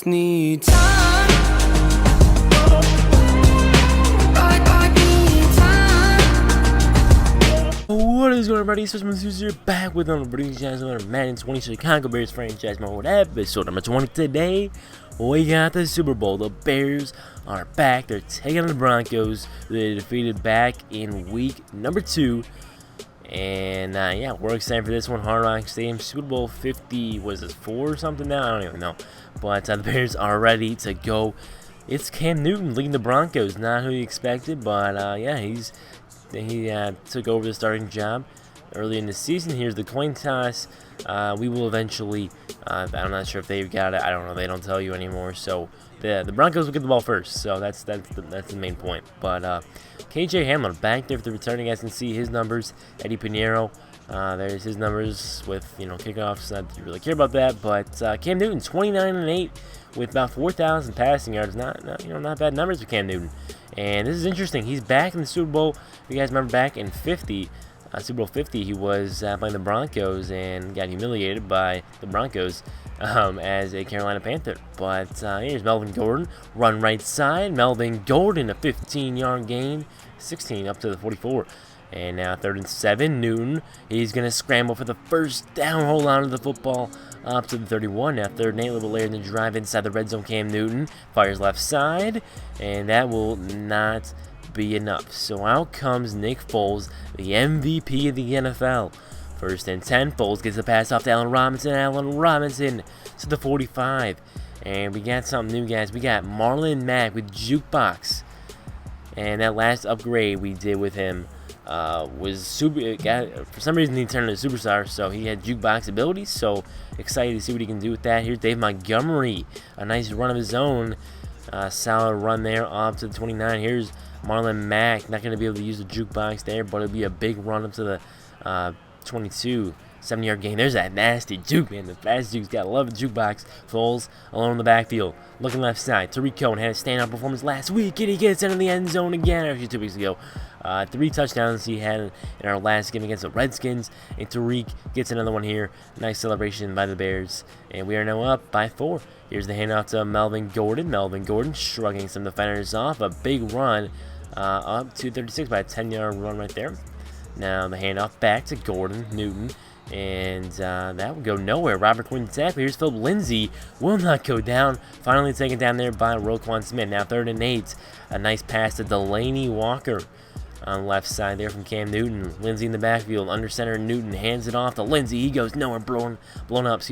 just need time. I need time. What is going on, everybody? It's FreshMode Studios here, back with another video channel on Madden 20 Chicago Bears franchise mode episode number 20. Today, we got the Super Bowl. The Bears are back. They're taking on the Broncos. They defeated back in week number 2. And yeah, we're excited for this one. Hard Rock Stadium, Super Bowl 50, was it 4 or something now? I don't even know. But the Bears are ready to go. It's Cam Newton leading the Broncos. Not who you expected, but yeah, he took over the starting job early in the season. Here's the coin toss. We will eventually, I'm not sure if they've got it. I don't know. They don't tell you anymore. So the Broncos will get the ball first. So that's the main point. But KJ Hamler back there for the return. You guys can see his numbers. Eddie Pinheiro, there's his numbers with kickoffs. Not really care about that. But Cam Newton 29-8 with about 4,000 passing yards. Not bad numbers for Cam Newton. And this is interesting. He's back in the Super Bowl. If you guys remember back in 50. Super Bowl 50, he was playing the Broncos and got humiliated by the Broncos as a Carolina Panther. But here's Melvin Gordon, run right side. Melvin Gordon, a 15-yard gain, 16 up to the 44. And now 3rd and 7, Newton. He's going to scramble for the first down, hold on to the football up to the 31. Now 3rd and 8, a little bit later in the drive inside the red zone. Cam Newton fires left side, and that will not be enough. So out comes Nick Foles, the MVP of the NFL. 1st and 10, Foles gets the pass off to Allen Robinson. Allen Robinson to the 45. And we got something new, guys. We got Marlon Mack with Jukebox. And that last upgrade we did with him was super. For some reason, he turned into a superstar, so he had Jukebox abilities. So excited to see what he can do with that. Here's Dave Montgomery, a nice run of his own. Solid run there up to the 29. Here's Marlon Mack, not going to be able to use the jukebox there, but it'll be a big run up to the 22, 70-yard gain. There's that nasty juke, man. The fast juke's got to love the jukebox. Foles alone in the backfield, looking left side. Tariq Cohen had a standout performance last week, and he gets into the end zone again. Actually, 2 weeks ago. 3 touchdowns he had in our last game against the Redskins, and Tariq gets another one here. Nice celebration by the Bears, and we are now up by 4. Here's the handoff to Melvin Gordon. Melvin Gordon shrugging some defenders off. A big run up to 36 by a 10-yard run right there. Now the handoff back to Gordon, Newton, and that will go nowhere. Robert Quinn tackle. Here's Philip Lindsay. Will not go down. Finally taken down there by Roquan Smith. Now 3rd and 8. A nice pass to Delaney Walker on the left side there from Cam Newton. Lindsay in the backfield, under center. Newton hands it off to Lindsay. He goes nowhere, blown up,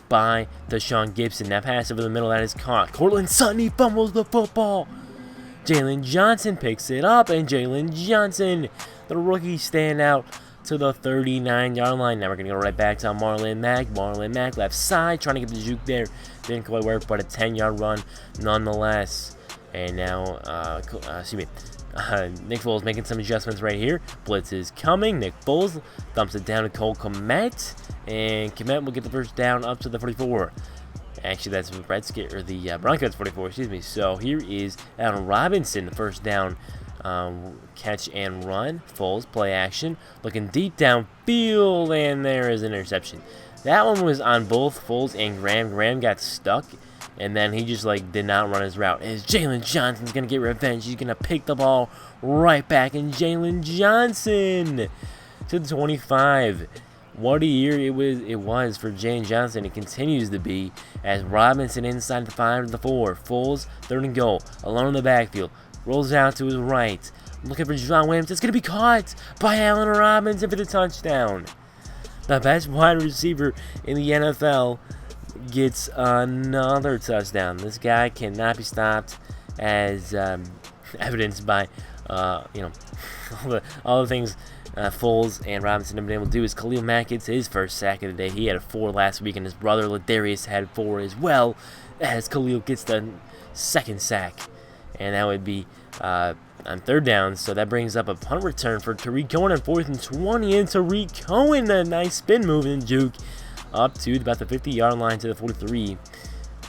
by Deshaun Gibson. That pass over the middle, that is caught. Cortland Sutton, he fumbles the football. Jalen Johnson picks it up, and Jalen Johnson, the rookie, standout to the 39-yard line. Now we're going to go right back to Marlon Mack. Marlon Mack left side, trying to get the juke there. Didn't quite work, but a 10-yard run nonetheless. And now, Nick Foles making some adjustments right here. Blitz is coming. Nick Foles dumps it down to Cole Kmet, and Kmet will get the first down up to the 44. Actually, that's the Broncos 44, So here is Allen Robinson, the first down catch and run. Foles, play action, looking deep downfield, and there is an interception. That one was on both Foles and Graham. Graham got stuck, and then he just did not run his route. As Jalen Johnson's going to get revenge. He's going to pick the ball right back, and Jalen Johnson to the 25. What a year it was for Jalen Johnson. It continues to be, as Robinson inside the 5 to the 4. Foles, 3rd and goal, alone in the backfield. Rolls out to his right. Looking for John Williams. It's going to be caught by Allen Robinson for the touchdown. The best wide receiver in the NFL gets another touchdown. This guy cannot be stopped, as evidenced by all the things Foles and Robinson have been able to do. Is Khalil Mack gets his first sack of the day. He had 4 last week, and his brother Ladarius had 4 as well, as Khalil gets the 2nd sack. And that would be on 3rd down. So that brings up a punt return for Tariq Cohen on 4th and 20. And Tariq Cohen, a nice spin move and juke up to about the 50-yard line to the 43.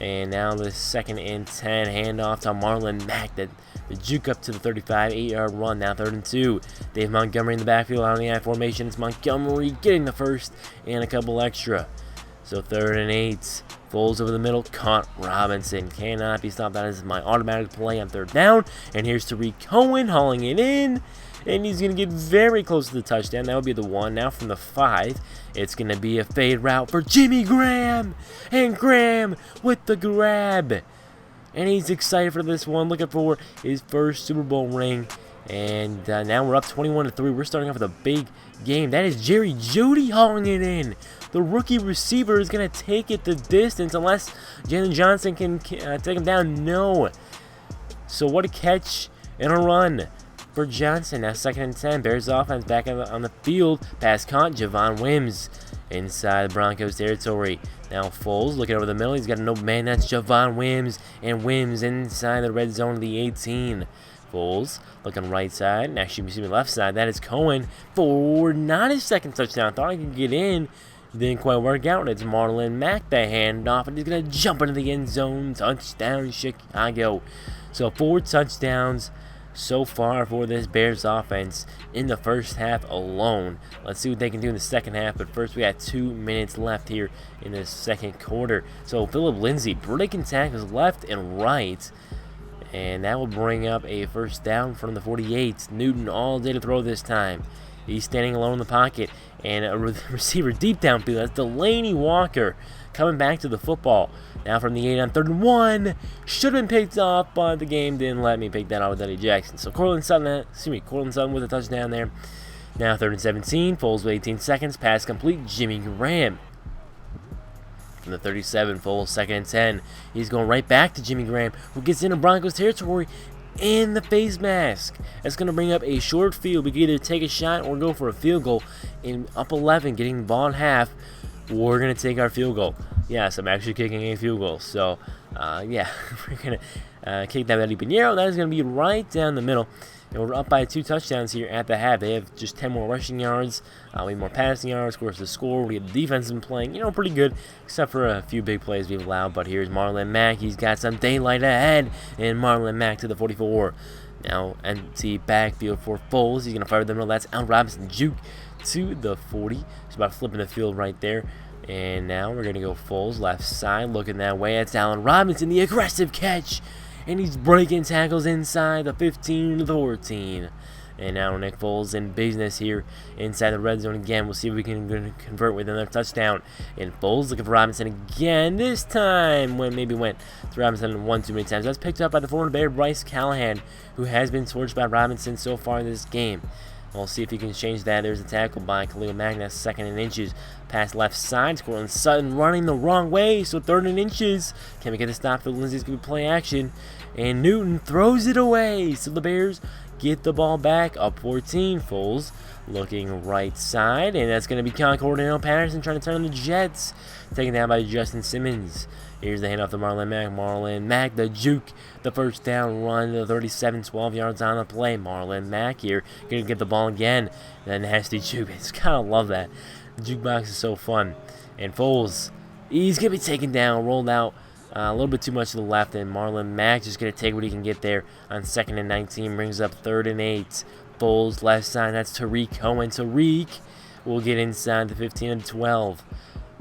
And now the 2nd and 10 handoff to Marlon Mack. The juke up to the 35, 8-yard run. Now 3rd and 2. Dave Montgomery in the backfield out in the I formation. It's Montgomery getting the first and a couple extra. So 3rd and 8. Foles over the middle, caught Robinson. Cannot be stopped. That is my automatic play on 3rd down. And here's Tariq Cohen hauling it in. And he's going to get very close to the touchdown. That would be the 1. Now from the 5, it's going to be a fade route for Jimmy Graham. And Graham with the grab. And he's excited for this one, looking for his first Super Bowl ring. And now we're up 21-3. We're starting off with a big game. That is Jerry Jeudy hauling it in. The rookie receiver is going to take it the distance unless Jalen Johnson can take him down. No. So what a catch and a run for Johnson. Now 2nd and 10. Bears offense back on the field. Pass caught. Javon Wims inside the Broncos territory. Now Foles looking over the middle. He's got an open man. That's Javon Wims. And Wims inside the red zone of the 18. Foles looking right side. Actually, excuse me, left side. That is Cohen for not his 2nd touchdown. Thought he could get in. Didn't quite work out. It's Marlon Mack, the handoff, and he's going to jump into the end zone. Touchdown, Chicago. So 4 touchdowns so far for this Bears offense in the first half alone. Let's see what they can do in the second half, but first we got 2 minutes left here in the second quarter. So Phillip Lindsay breaking tackles left and right, and that will bring up a first down from the 48. Newton all day to throw this time. He's standing alone in the pocket, and a receiver deep downfield. That's Delaney Walker coming back to the football. Now from the 8 on 3rd and 1. Should have been picked off, but the game didn't let me pick that off with Eddie Jackson. So Cortland Sutton with a touchdown there. Now 3rd and 17. Foles with 18 seconds. Pass complete. Jimmy Graham. From the 37, Foles 2nd and 10. He's going right back to Jimmy Graham, who gets into Broncos territory in the face mask. That's going to bring up a short field. We can either take a shot or go for a field goal. In up 11, getting the ball in half, we're going to take our field goal. Yes, I'm actually kicking a field goal. So, yeah, we're going to kick that Eddie Pinheiro. That is going to be right down the middle. And we're up by 2 touchdowns here at the half. They have just 10 more rushing yards. We have more passing yards. Of course, the score. We have the defense been playing, pretty good, except for a few big plays we've allowed. But here's Marlon Mack. He's got some daylight ahead. And Marlon Mack to the 44. Now, empty backfield for Foles. He's going to fire the middle. That's Al Robinson. Juke to the 40. He's about flipping the field right there. And now we're going to go Foles left side. Looking that way. That's Allen Robinson. The aggressive catch. And he's breaking tackles inside the 15 to the 14. And now Nick Foles in business here inside the red zone again. We'll see if we can convert with another touchdown. And Foles looking for Robinson again. This time maybe went to Robinson one too many times. That's picked up by the former Bear Bryce Callahan, who has been torched by Robinson so far in this game. We'll see if he can change that. There's a tackle by Khalil Mack. 2nd and inches. Pass left side. Cortland Sutton running the wrong way. So 3rd and inches. Can we get a stop? Phil Lindsay's going to play action. And Newton throws it away. So the Bears get the ball back. Up 14. Foles looking right side. And that's going to be Cordell Patterson trying to turn on the Jets. Taken down by Justin Simmons. Here's the handoff to Marlon Mack. Marlon Mack, the juke. The first down run to the 37, 12 yards on the play. Marlon Mack here. Going to get the ball again. That nasty juke. I just kind of love that. The jukebox is so fun. And Foles, he's going to be taken down, rolled out a little bit too much to the left. And Marlon Mack just going to take what he can get there on 2nd and 19. Brings up 3rd and 8. Foles left side. That's Tariq Cohen. Tariq will get inside the 15 and 12.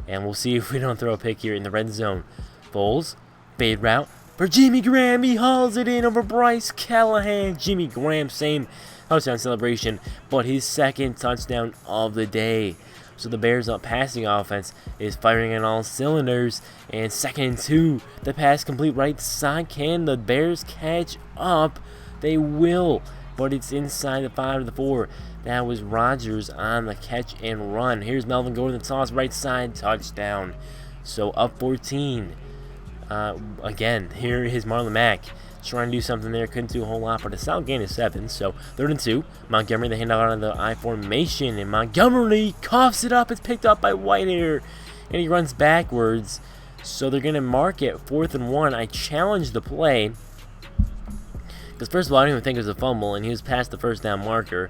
And we'll see if we don't throw a pick here in the red zone. Foles, fade route for Jimmy Graham. He hauls it in over Bryce Callahan. Jimmy Graham, same touchdown celebration, but his 2nd touchdown of the day. So the Bears' passing offense is firing on all cylinders. And 2nd and 2, the pass complete right side. Can the Bears catch up? They will, but it's inside the 5 to the 4. That was Rodgers on the catch and run. Here's Melvin Gordon, the toss right side, touchdown. So up 14. Again, here is Marlon Mack trying to do something there. Couldn't do a whole lot, but a solid gain of 7. So 3rd and 2. Montgomery, the handoff out of the I formation, and Montgomery coughs it up. It's picked up by Whitehair, and he runs backwards. So they're going to mark it 4th and 1. I challenged the play because first of all, I didn't even think it was a fumble, and he was past the first down marker,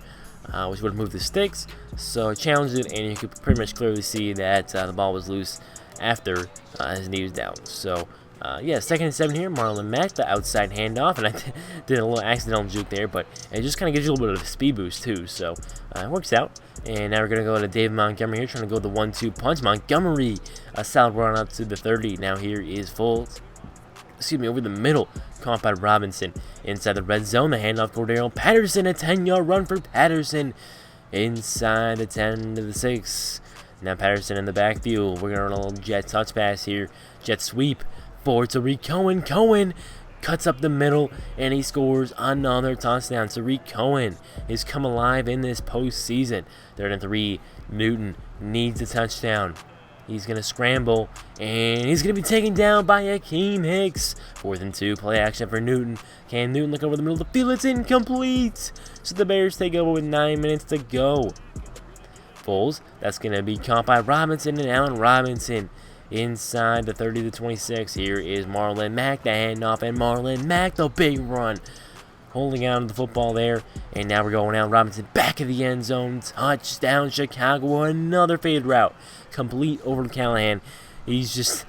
which would have moved the sticks. So I challenged it, and you could pretty much clearly see that the ball was loose after his knee was down. So Yeah, 2nd and 7 here. Marlon Mack, the outside handoff, and I did a little accidental juke there, but it just kind of gives you a little bit of a speed boost too, so it works out. And now we're going to go to David Montgomery here, trying to go the 1-2 punch. Montgomery, a solid run up to the 30. Now here is Foles. Excuse me, over the middle, caught by Robinson. Inside the red zone, the handoff Cordero Patterson, a 10-yard run for Patterson. Inside the 10 to the 6. Now Patterson in the backfield. We're going to run a little jet touch pass here. Jet sweep. Forward to Tariq Cohen. Cohen cuts up the middle, and he scores another touchdown. Tariq Cohen has come alive in this postseason. 3rd and 3. Newton needs a touchdown. He's going to scramble, and he's going to be taken down by Akeem Hicks. 4th and 2. Play action for Newton. Can Newton look over the middle of the field? It's incomplete. So the Bears take over with 9 minutes to go. Foles, that's going to be caught by Robinson, and Allen Robinson inside the 30 to 26. Here is Marlon Mack, the handoff, and Marlon Mack, the big run, holding on to the football there. And now we're going out. Robinson back of the end zone, touchdown Chicago. Another fade route, complete over to Callahan. He's just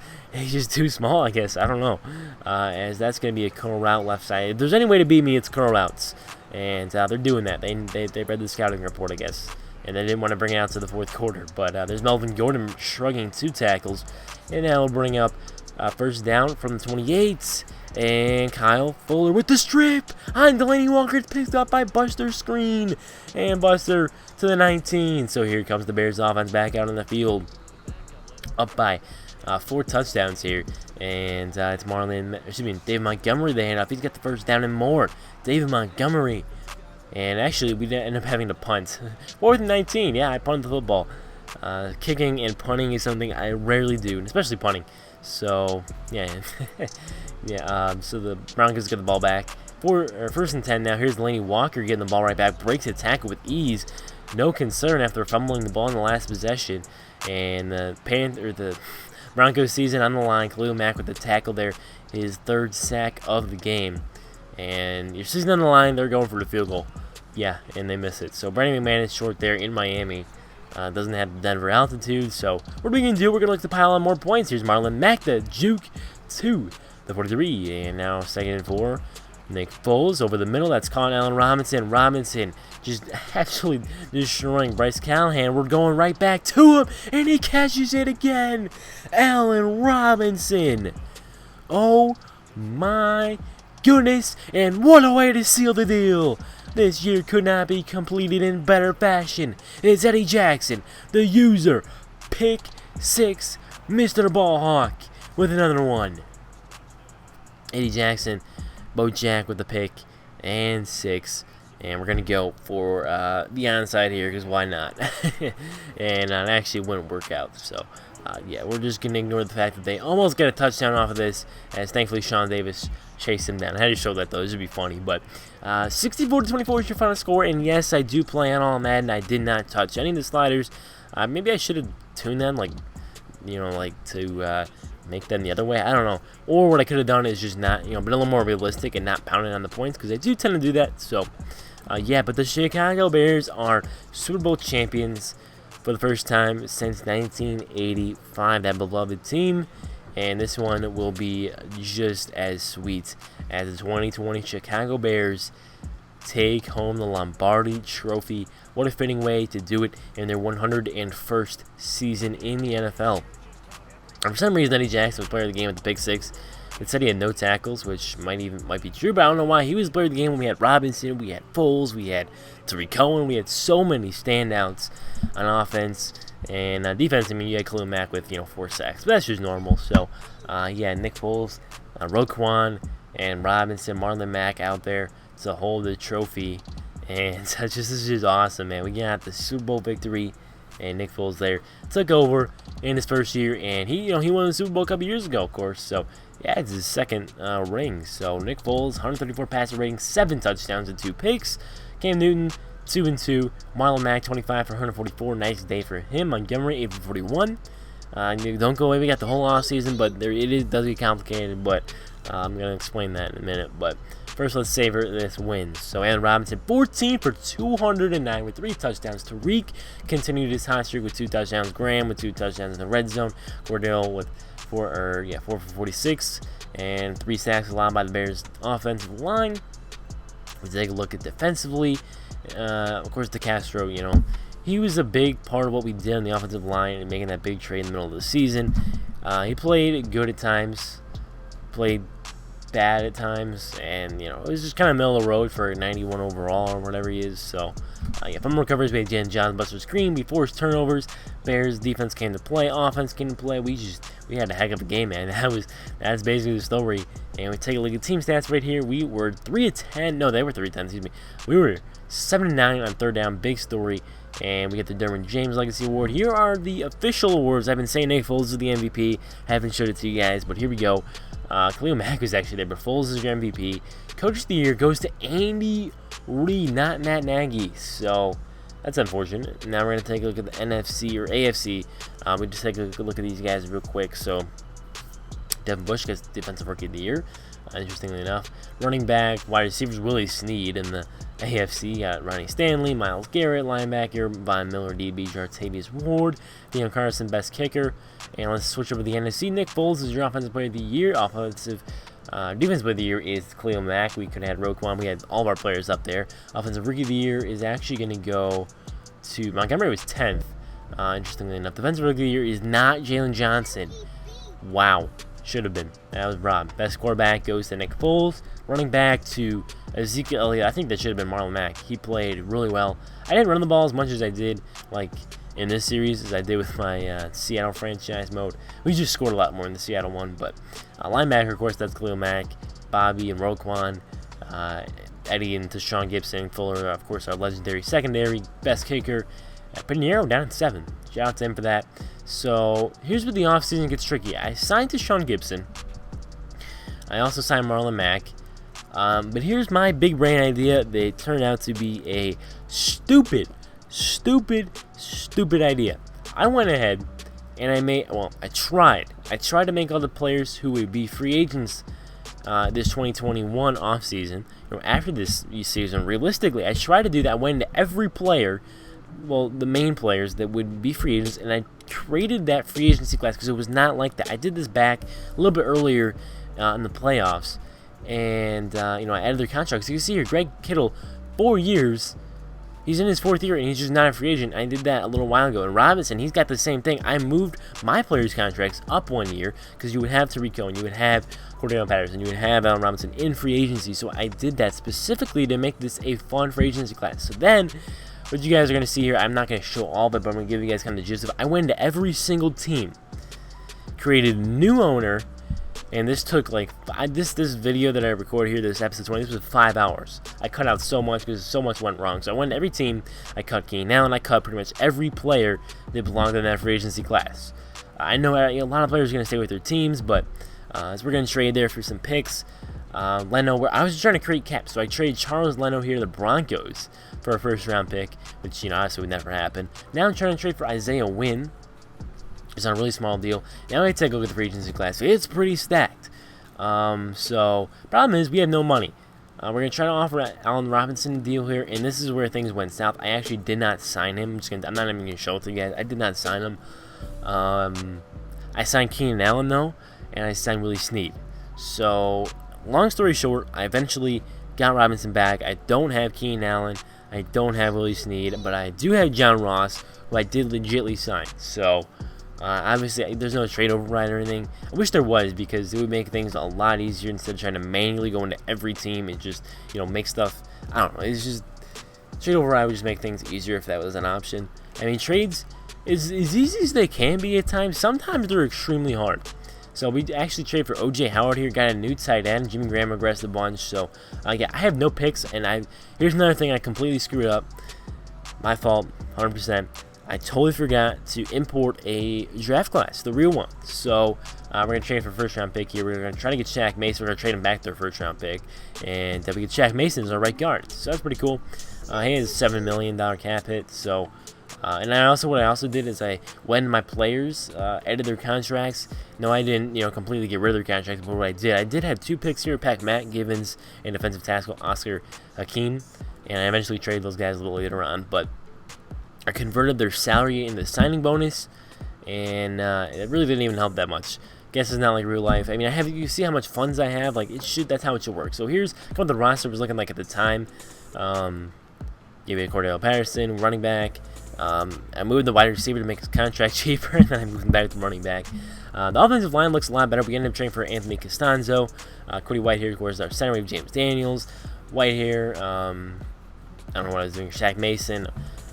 too small, I guess. I don't know. As that's going to be a curl route left side. If there's any way to beat me, it's curl routes, and they're doing that. They read the scouting report, I guess, and they didn't want to bring it out to the 4th quarter. But there's Melvin Gordon shrugging 2 tackles, and now we'll bring up 1st down from the 28. And Kyle Fuller with the strip on Delaney Walker. It's picked up by Buster Screen, and Buster to the 19. So here comes the Bears offense back out on the field, up by 4 touchdowns here. And it's David Montgomery the handoff. He's got the 1st down and more. David Montgomery. And actually, we end up having to punt. 4th and 19. Yeah, I punted the football. Kicking and punting is something I rarely do, especially punting. So, yeah. So the Broncos get the ball back. 1st and 10 now. Here's Delaney Walker getting the ball right back. Breaks a tackle with ease. No concern after fumbling the ball in the last possession. And the Broncos season on the line. Khalil Mack with the tackle there. His 3rd sack of the game. And your season on the line, they're going for the field goal. Yeah, and they miss it. So Brandon McMahon is short there in Miami. Doesn't have the Denver altitude. So what are we going to do? We're going to look to pile on more points. Here's Marlon Mack, the juke to the 43. And now 2nd and 4. Nick Foles over the middle. That's caught Allen Robinson. Robinson just actually destroying Bryce Callahan. We're going right back to him, and he catches it again. Allen Robinson. Oh my goodness, and what a way to seal the deal. This year could not be completed in better fashion. It's Eddie Jackson, the user, pick 6, Mr. Ball Hawk, with another one. Eddie Jackson, Bo Jack with the pick, and 6. And we're going to go for the onside here, because why not? And it actually wouldn't work out, so yeah, we're just going to ignore the fact that they almost get a touchdown off of this, as thankfully Sean Davis chased him down. I had to show that, though. This would be funny, but 64-24 is your final score, and yes, I do play on all Madden. I did not touch any of the sliders. Maybe I should have tuned them, to make them the other way. I don't know. Or what I could have done is just not, been a little more realistic and not pounding on the points, because I do tend to do that, so yeah, but the Chicago Bears are Super Bowl champions for the first time since 1985, that beloved team. And this one will be just as sweet as the 2020 Chicago Bears take home the Lombardi Trophy. What a fitting way to do it in their 101st season in the NFL. And for some reason, Eddie Jackson was player of the game at the Pick 6. It said he had no tackles, which might be true, but I don't know why. He was player of the game when we had Robinson, we had Foles, we had Tariq Cohen, we had so many standouts on offense. And defense, you had Khalil Mack with 4 sacks, but that's just normal. So yeah, Nick Foles, Roquan, and Robinson, Marlon Mack out there to hold the trophy, and this is just awesome, man. We got the Super Bowl victory, and Nick Foles there took over in his first year, and he won the Super Bowl a couple years ago, of course. So yeah, it's his 2nd ring. So Nick Foles, 134 passer rating, 7 touchdowns and 2 picks. Cam Newton, 2-2. Marlon Mack, 25 for 144. Nice day for him. Montgomery, 8 for 41. Don't go away. We got the whole offseason, but it does get complicated. But I'm going to explain that in a minute. But first, let's savor this win. So Allen Robinson, 14 for 209 with 3 touchdowns. Tariq continued his hot streak with 2 touchdowns. Graham with 2 touchdowns in the red zone. Cordell with 4 for 46. and 3 sacks allowed by the Bears offensive line. We take a look at defensively. Of course, DeCastro, you know, he was a big part of what we did on the offensive line and making that big trade in the middle of the season. He played good at times, played bad at times, and you know, it was just kind of middle of the road for 91 overall or whatever he is. So yeah, fumble recoveries, we had Jan John Buster screen, we forced turnovers. Bears defense came to play, offense came to play. We had a heck of a game, man. That's basically the story. And we take a look at team stats right here. We were 3 of 10. No, they were 3 of 10. Excuse me. We were 7 of 9 on third down. Big story. And we get the Derwin James Legacy Award. Here are the official awards. I've been saying Nick Foles is the MVP. Haven't showed it to you guys, but here we go. Khalil Mack was actually there, but Foles is your MVP. Coach of the Year goes to Andy Reid, not Matt Nagy. So that's unfortunate. Now we're going to take a look at the NFC or AFC. We just take a look at these guys real quick. So Devin Bush gets Defensive Rookie of the Year. Interestingly enough, running back, wide receivers, Willie Snead in the AFC. Got Ronnie Stanley, Myles Garrett, linebacker, Von Miller, DB, Jartavius Ward, Deion Carson, best kicker. And let's switch over to the NFC. Nick Foles is your Offensive Player of the Year. Defensive Player of the Year is Khalil Mack. We could have had Roquan. We had all of our players up there. Offensive Rookie of the Year is actually going to go to Montgomery. Was 10th. Interestingly enough, Defensive Rookie of the Year is not Jalen Johnson. Wow. Should have been. That was Rob. Best quarterback goes to Nick Foles. Running back to Ezekiel Elliott. I think that should have been Marlon Mack. He played really well. I didn't run the ball as much as I did like in this series as I did with my Seattle franchise mode. We just scored a lot more in the Seattle one. But linebacker, of course, that's Khalil Mack, Bobby and Roquan, Eddie and Tashawn Gibson, Fuller, of course, our legendary secondary. Best kicker, Pinheiro down 7. Shout out to him for that. So here's where the offseason gets tricky. I signed Tashawn Gibson. I also signed Marlon Mack. But here's my big brain idea. They turned out to be a stupid idea. I went ahead and I tried to make all the players who would be free agents this 2021 offseason, after this season. Realistically, I tried to do that. I went into every player, well, the main players that would be free agents, and I created that free agency class because it was not like that. I did this back a little bit earlier in the playoffs, and I added their contracts. You can see here, Greg Kittle, 4 years. He's in his 4th year, and he's just not a free agent. I did that a little while ago. And Robinson, he's got the same thing. I moved my players' contracts up 1 year because you would have Tariq and you would have Cordell Patterson, you would have Allen Robinson in free agency. So I did that specifically to make this a fun free agency class. So then, what you guys are going to see here, I'm not going to show all of it, but I'm going to give you guys kind of the gist of it. I went into every single team, created a new owner, and this took like this video that I recorded here, this episode 20, this was 5 hours. I cut out so much because so much went wrong. So I went to every team. I cut Keenan Allen. I cut pretty much every player that belonged in that free agency class. I know a lot of players are going to stay with their teams, but so we're going to trade there for some picks. Leno, I was just trying to create caps, so I traded Charles Leno here to the Broncos for a first-round pick, which obviously would never happen. Now I'm trying to trade for Isaiah Wynn. It's on a really small deal. Now I take a look at the free agency class. It's pretty stacked. So problem is we have no money. We're gonna try to offer Allen Robinson a deal here, and this is where things went south. I actually did not sign him. I'm not even gonna show it to you guys. I did not sign him. I signed Keenan Allen though, and I signed Willie Snead. So long story short, I eventually got Robinson back. I don't have Keenan Allen. I don't have Willie Snead, but I do have John Ross, who I did legitly sign. So obviously, there's no trade override or anything. I wish there was, because it would make things a lot easier instead of trying to manually go into every team and just, make stuff. I don't know. It's just trade override would just make things easier if that was an option. I mean, trades is as easy as they can be at times. Sometimes they're extremely hard. So we actually trade for O.J. Howard here. Got a new tight end. Jimmy Graham regressed a bunch. So yeah, I have no picks, and here's another thing I completely screwed up. My fault, 100%. I totally forgot to import a draft class, the real one. So we're going to trade for a first-round pick here. We're going to try to get Shaq Mason. We're going to trade him back to our first-round pick. And we get Shaq Mason as our right guard. So that's pretty cool. He has a $7 million cap hit. So, and what I also did is when my players edited their contracts, no, I didn't, completely get rid of their contracts. But what I did have 2 picks here, Matt Givens and defensive tackle Oscar Hakeem. And I eventually traded those guys a little later on. But I converted their salary into signing bonus, and it really didn't even help that much. Guess it's not like real life. I mean, you see how much funds I have? Like, that's how it should work. So here's what the roster was looking like at the time. Give me a Cordell Patterson, running back. I moved the wide receiver to make his contract cheaper, and then I moved him back to running back. The offensive line looks a lot better. We ended up trading for Anthony Costanzo. Cody Whitehair, of course, our center. We have James Daniels. Whitehair, I don't know what I was doing. Shaq Mason.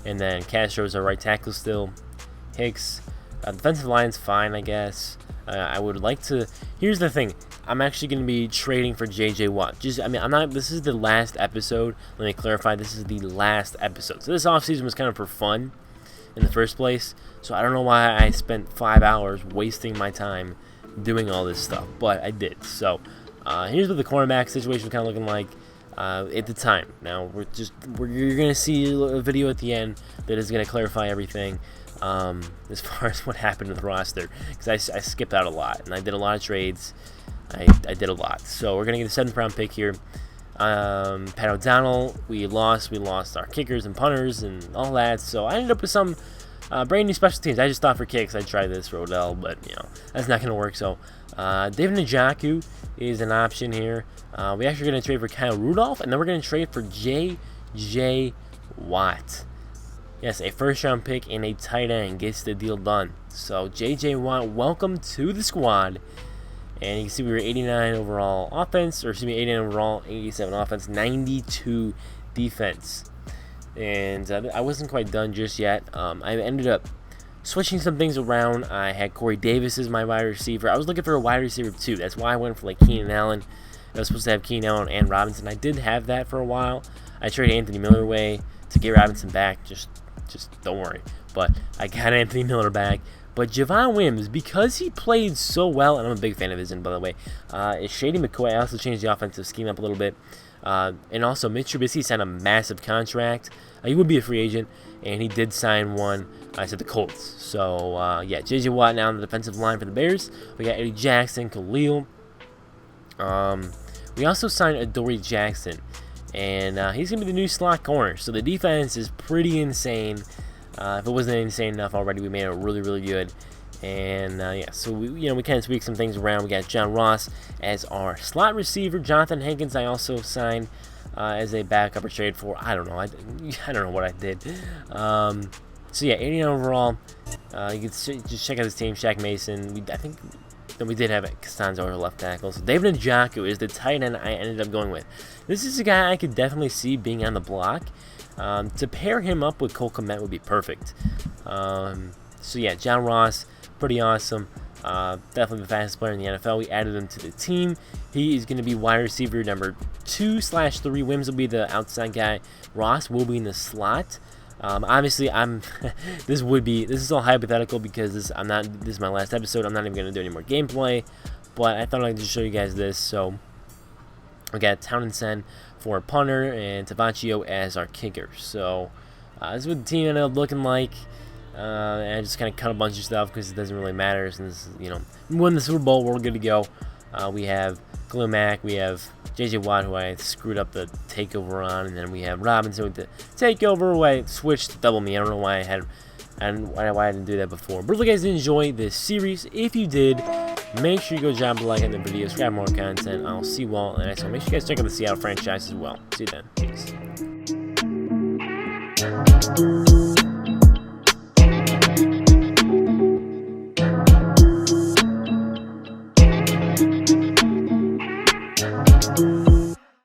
And then Castro's our right tackle still. Hicks. Defensive line's fine, I guess. I would like to. Here's the thing. I'm actually going to be trading for J.J. Watt. I'm not. This is the last episode. Let me clarify. This is the last episode. So this offseason was kind of for fun in the first place. So I don't know why I spent 5 hours wasting my time doing all this stuff, but I did. So here's what the cornerback situation was kind of looking like at the time. Now you're going to see a video at the end that is going to clarify everything. As far as what happened to the roster, because I skipped out a lot and I did a lot of trades. I did a lot. So we're gonna get a 7th round pick here. Pat O'Donnell, we lost our kickers and punters and all that. So I ended up with some brand new special teams. I just thought for kicks I'd try this for Odell, but that's not gonna work. So David Njoku is an option here. We actually gonna trade for Kyle Rudolph, and then we're gonna trade for J.J. Watt. Yes, a 1st round pick and a tight end gets the deal done. So J.J. Watt, welcome to the squad. And you can see we were 89 overall offense, or excuse me, 89 overall, 87 offense, 92 defense. And I wasn't quite done just yet. I ended up switching some things around. I had Corey Davis as my wide receiver. I was looking for a wide receiver too. That's why I went for like Keenan Allen. I was supposed to have Keenan Allen and Robinson. I did have that for a while. I traded Anthony Miller away to get Robinson back. Just don't worry. But I got Anthony Miller back. But Javon Wims, because he played so well, and I'm a big fan of his, by the way, is Shady McCoy. I also changed the offensive scheme up a little bit. And also, Mitch Trubisky signed a massive contract. He would be a free agent, and he did sign one. I said the Colts. So, yeah, J.J. Watt now on the defensive line for the Bears. We got Eddie Jackson, Khalil. We also signed Adoree Jackson, and he's going to be the new slot corner. So the defense is pretty insane. If it wasn't insane enough already, we made it really, really good. And yeah, so we kind of tweaked some things around. We got John Ross as our slot receiver. Jonathan Hankins I also signed as a backup or trade for. I don't know. I don't know what I did. So yeah, 89 overall. You can just check out this team. Shaq Mason. I think that we did have Costanzo our left tackle. So David Njoku is the tight end I ended up going with. This is a guy I could definitely see being on the block. To pair him up with Cole Kmet would be perfect. So yeah, John Ross, pretty awesome. Definitely the fastest player in the NFL. We added him to the team. He is going to be wide receiver number 2/3. Wims will be the outside guy. Ross will be in the slot. Obviously, this is all hypothetical because this is my last episode. I'm not even going to do any more gameplay, but I thought I'd just show you guys this. So we got Townsend for a punter and Tavaccio as our kicker. So this is what the team ended up looking like. And I just kind of cut a bunch of stuff because it doesn't really matter since we won the Super Bowl. We're good to go. We have Khalil Mack, we have J.J. Watt, who I screwed up the takeover on, and then we have Robinson with the takeover, who I switched to double me. I don't know why why I didn't do that before. But if you guys did enjoy this series, if you did, make sure you go drop a like on the video, subscribe more content. I'll see you all in the next one. Make sure you guys check out the Seattle franchise as well. See you then. Peace.